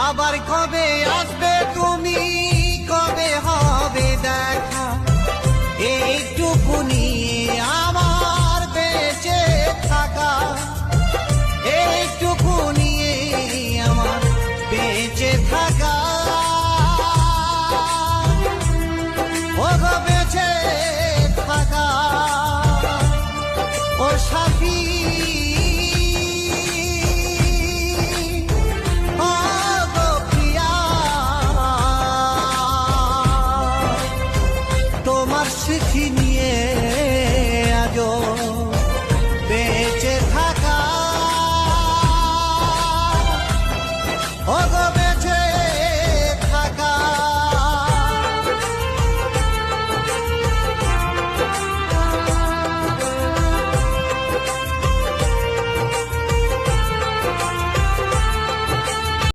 আবার কবে আসবে তুমি, কবে হবে দেখা, এইটুকু নিয়ে আমার বেঁচে থাকা, এইটুকু নিয়ে আমার বেঁচে থাকা। ও গো বেঁচে থাকা, ও সাথী, তোমার স্মৃতি নিয়ে আজও বেঁচে থাকা। ও গো